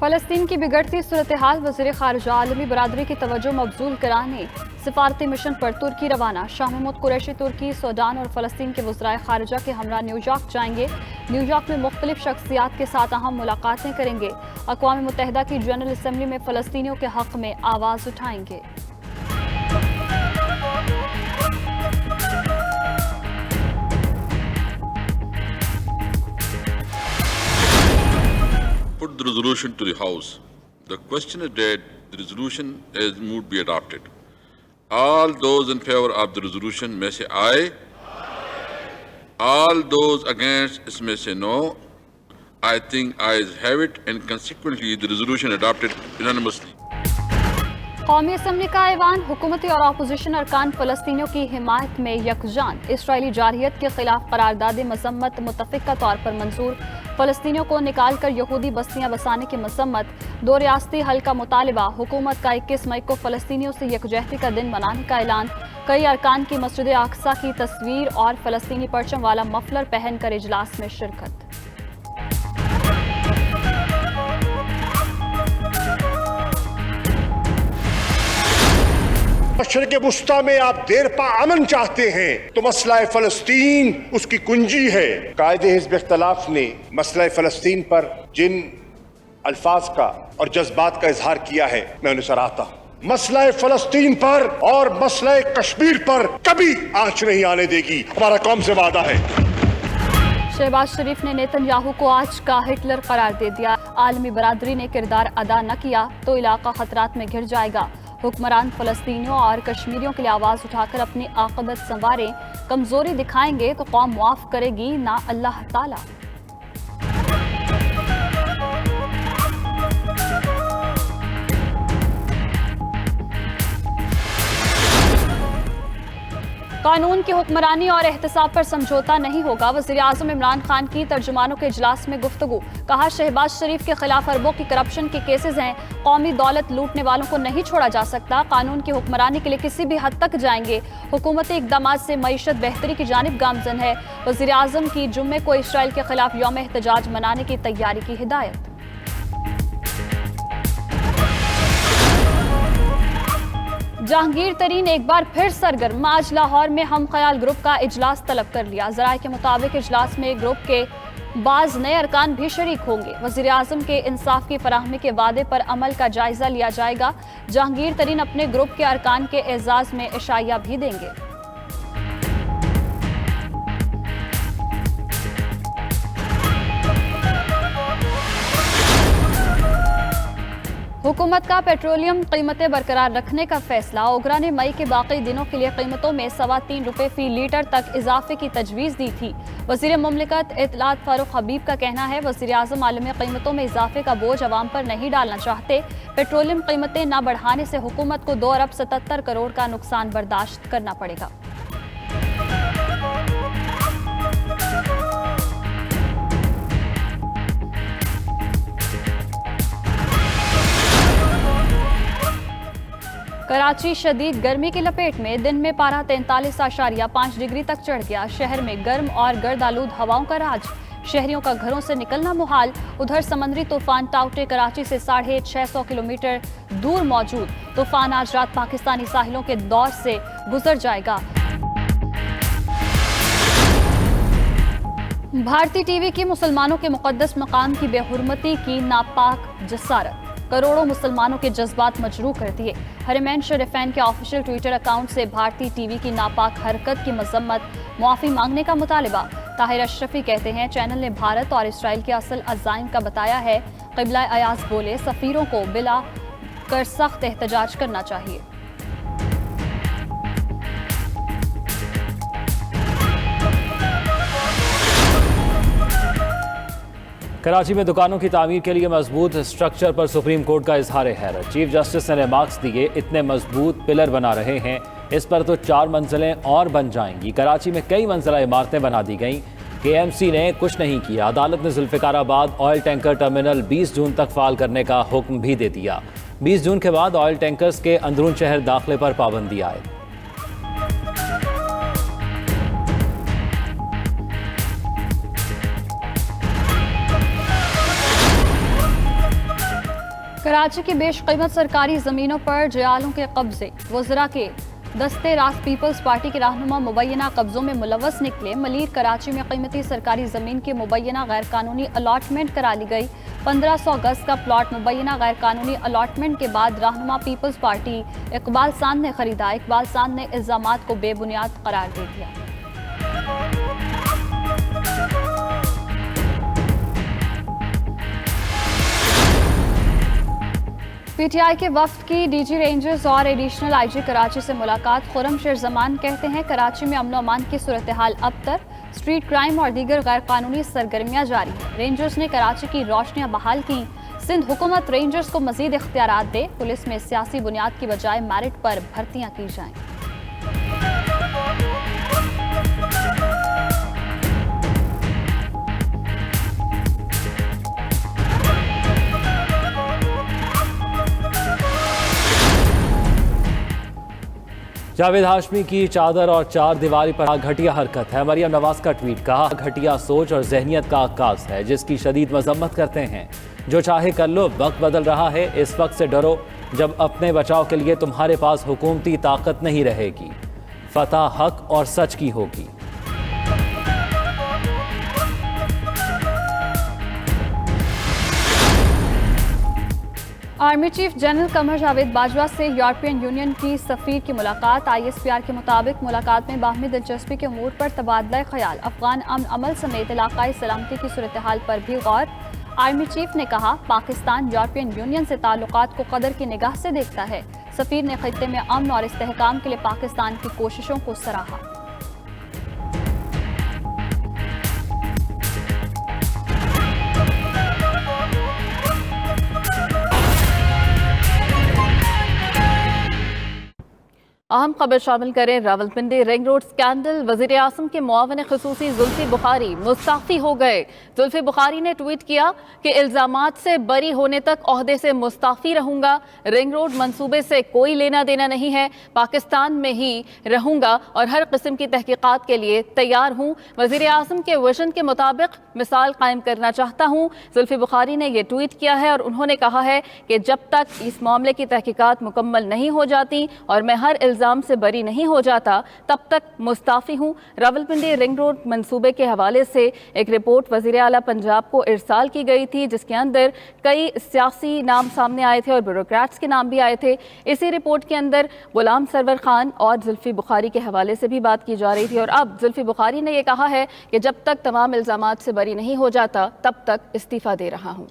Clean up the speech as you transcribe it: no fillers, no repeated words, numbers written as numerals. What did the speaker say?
फ़लस्तीन की बिगड़ती सूरत हाल, वज़ीर ख़ारिजा आलमी बरादरी की तवज्जो मबजूल कराने सिफारती मिशन पर तुर्की रवाना। शाह महमूद कुरैशी तुर्की, सूडान और फ़लस्तीन के वज़राए ख़ारिजा के हमरा न्यूयॉर्क जाएंगे। न्यूयॉर्क में मुख्तलिफ शख्सियात के साथ अहम मुलाकातें करेंगे। अक़वाम मुत्तहिदा की जनरल असम्बली में फ़लस्तीनियों के हक़ में आवाज़ उठाएंगे। Put the resolution to the House. The question is that the resolution as moved be adopted. All those in favor of the resolution may say aye. All those against may say no. I think ayes have it, and consequently the resolution adopted unanimously. कौमी assembly का ऐवान, हुकूमती और opposition अरकान फ़लस्तीनियों की हिमायत में यकजान। Israeli जारहियत के खिलाफ करारदाद मजम्मत मुतफ़िक़ा तौर पर मंजूर। फ़लस्तीनियों को निकाल कर यहूदी बस्तियाँ बसाने की मजम्मत। दो रियासती हल का मुतालिबा। हुकूमत का 21 मई को फ़लस्तीनियों से यकजहती का दिन मनाने का ऐलान। कई अरकान की मस्जिद अक्सा की तस्वीर और फ़लस्तीनी परचम वाला मफलर पहन कर इजलास में शिरकत। मशरिक़ वुस्ता में आप देर पा अमन चाहते हैं तो मसला फ़लस्तीन उसकी कुंजी है। कायदे हिज़्ब इख्तिलाफ ने मसला फ़लस्तीन पर जिन अल्फाज का और जज्बात का इजहार किया है, मैं उन्हें सराहता हूँ। मसला फ़लस्तीन पर और मसला कश्मीर पर कभी आंच नहीं आने देगी, हमारा कौम से वादा है। शहबाज शरीफ ने नेतन्याहू को आज का हिटलर करार दे दिया। आलमी बरादरी ने किरदार अदा न किया तो इलाका खतरात में घिर जाएगा। हुक्मरान फ़लस्तीनियों और कश्मीरियों के लिए आवाज़ उठाकर अपनी आक़िबत संवारें। कमज़ोरी दिखाएंगे तो कौम मुआफ़ करेगी ना अल्लाह ताला। कानून की हुक्मरानी और एहतसाब पर समझौता नहीं होगा। वज़ीर आज़म इमरान खान की तर्जुमानों के इजलास में गुफ्तगू। कहा, शहबाज शरीफ के खिलाफ अरबों की करप्शन के केसेस हैं। कौमी दौलत लूटने वालों को नहीं छोड़ा जा सकता। कानून की हुक्मरानी के लिए किसी भी हद तक जाएंगे। हुकूमती इक़दामात से मईशत बेहतरी की जानिब गामजन है। वज़ीर आज़म की जुम्मे को इसराइल के खिलाफ यौम एहतजाज मनाने की तैयारी की हिदायत। जहांगीर तरीन एक बार फिर सरगर्म। आज लाहौर में हम ख्याल ग्रुप का इजलास तलब कर लिया। ज़राए के मुताबिक इजलास में ग्रुप के बाज़ नए अरकान भी शरीक होंगे। वज़ीर आज़म के इंसाफ की फराहमी के वादे पर अमल का जायजा लिया जाएगा। जहांगीर तरीन अपने ग्रुप के अरकान के एजाज़ में इशाया भी देंगे। हुकूमत का पेट्रोलियम कीमतें बरकरार रखने का फैसला। ओगरा ने मई के बाकी दिनों के लिए कीमतों में ₹3.25 फी लीटर तक इजाफे की तजवीज़ दी थी। वज़ीर मुमलिकत इत्तलात फारूक हबीब का कहना है, वज़ीर आज़म आलमी कीमतों में इजाफे का बोझ अवाम पर नहीं डालना चाहते। पेट्रोलियम कीमतें न बढ़ाने से हुकूमत को 2 अरब 77 करोड़ का नुकसान बर्दाश्त करना पड़ेगा। कराची शदीद गर्मी की लपेट में। दिन में पारा 43.5 डिग्री तक चढ़ गया। शहर में गर्म और गर्द आलूद हवाओं का राज। शहरियों का घरों से निकलना मुहाल। उधर समंदरी तूफान टाउटे कराची से 650 किलोमीटर दूर मौजूद। तूफान आज रात पाकिस्तानी साहिलों के दौर से गुजर जाएगा। भारतीय टीवी की मुसलमानों के मुकद्दस मकाम की बेहुरमती की नापाक जसारत। करोड़ों मुसलमानों के जज्बात मजरूह कर दिए। हरमैन शरीफैन के ऑफिशियल ट्विटर अकाउंट से भारतीय टीवी की नापाक हरकत की मजम्मत, मुआफ़ी मांगने का मुतालिबा। ताहिर अशरफी कहते हैं, चैनल ने भारत और इसराइल के असल अज़ाइम का बताया है। क़िबला अयाज बोले, सफ़ीरों को बिला कर सख्त एहतजाज करना चाहिए। कराची में दुकानों की तामीर के लिए मजबूत स्ट्रक्चर पर सुप्रीम कोर्ट का इजहार हैरत। चीफ जस्टिस ने रिमार्क्स दिए, इतने मजबूत पिलर बना रहे हैं, इस पर तो 4 मंजिलें और बन जाएंगी। कराची में कई मंजिला इमारतें बना दी गईं। KMC ने कुछ नहीं किया। अदालत ने जुल्फ़िकाराबाद ऑयल टैंकर टर्मिनल 20 जून तक फ़ाल करने का हुक्म भी दे दिया। 20 जून के बाद ऑयल टैंकर्स के अंदरून शहर दाखिले पर पाबंदी आए। कराची की बेशकीमत सरकारी जमीनों पर जयालों के कब्जे, वज़रा के दस्ते रास्त पीपल्स पार्टी के रहनुमा मुबैना कब्जों में मुलव्वस निकले। मलीर कराची में कीमती सरकारी जमीन की मुबैना गैर कानूनी अलॉटमेंट करा ली गई। 1500 गज का प्लॉट मुबैना गैर कानूनी अलॉटमेंट के बाद रहनुमा पीपल्स पार्टी इकबाल सांद ने खरीदा। इकबाल सांद ने इल्जामात को बेबुनियाद करार दे दिया। पीटीआई के वफ्द की डीजी रेंजर्स और एडिशनल आईजी कराची से मुलाकात। खुर्रमशेर जमान कहते हैं कराची में अमन अमान की सूरत हाल अबतर, स्ट्रीट क्राइम और दीगर गैर कानूनी सरगर्मियां जारी हैं। रेंजर्स ने कराची की रोशनियां बहाल की। सिंध हुकूमत रेंजर्स को मजीद इख्तियारात दे। पुलिस में सियासी बुनियाद की बजाय मेरिट पर भर्तियां की जाएं। जावेद हाशमी की चादर और चार दीवारी पर घटिया हरकत है। मरियम नवाज का ट्वीट, कहा घटिया सोच और जहनियत का आकाज है जिसकी शदीद मजम्मत करते हैं। जो चाहे कर लो, वक्त बदल रहा है। इस वक्त से डरो जब अपने बचाव के लिए तुम्हारे पास हुकूमती ताकत नहीं रहेगी। फतह हक और सच की होगी। Army chief general Qamar Javed Bajwa से यूरोपियन यूनियन की सफीर की मुलाकात। ISPR के मुताबिक मुलाकात में बाहमी दिलचस्पी के अमूर पर तबादला ख्याल, अफगान अमन अमल समेत इलाकाई सलामती की सूरत हाल पर भी गौर। आर्मी चीफ ने कहा पाकिस्तान यूरोपियन यूनियन से ताल्लुकात को कदर की निगाह से देखता है। सफीर ने खित्ते में अमन और इस्तेहकाम के लिए पाकिस्तान की कोशिशों को सराहा। अहम खबर शामिल करें। रावलपिंडी रिंग रोड स्कैंडल, वजीर आज़म के मुआविन ख़ुसूसी जुल्फी बुखारी मुस्ताफ़ी हो गए। जुल्फी बुखारी ने ट्वीट किया कि इल्ज़ामात से बरी होने तक ओहदे से मुस्ताफ़ी रहूंगा। रिंग रोड मंसूबे से कोई लेना देना नहीं है। पाकिस्तान में ही रहूंगा और हर किस्म की तहकीकात के लिए तैयार हूँ। वजीर आज़म के विजन के मुताबिक मिसाल कायम करना चाहता हूँ। जुल्फी बुखारी ने यह ट्वीट किया है और उन्होंने कहा है कि जब तक इस मामले की तहकीकात मुकम्मल नहीं हो जाती और मैं हर इल्ज़ाम से बरी नहीं हो जाता तब तक मुस्ताफ़ी हूँ। रावलपिंडी रिंग रोड मंसूबे के हवाले से एक रिपोर्ट वज़ीर आला पंजाब को इरसाल की गई थी जिसके अंदर कई सियासी नाम सामने आए थे और ब्यूरोक्रेट्स के नाम भी आए थे। इसी रिपोर्ट के अंदर गुलाम सरवर खान और जुल्फी बुखारी के हवाले से भी बात की जा रही थी और अब जुल्फी बुखारी ने यह कहा है कि जब तक तमाम इल्ज़ामात से बरी नहीं हो जाता तब तक इस्तीफ़ा दे रहा हूँ।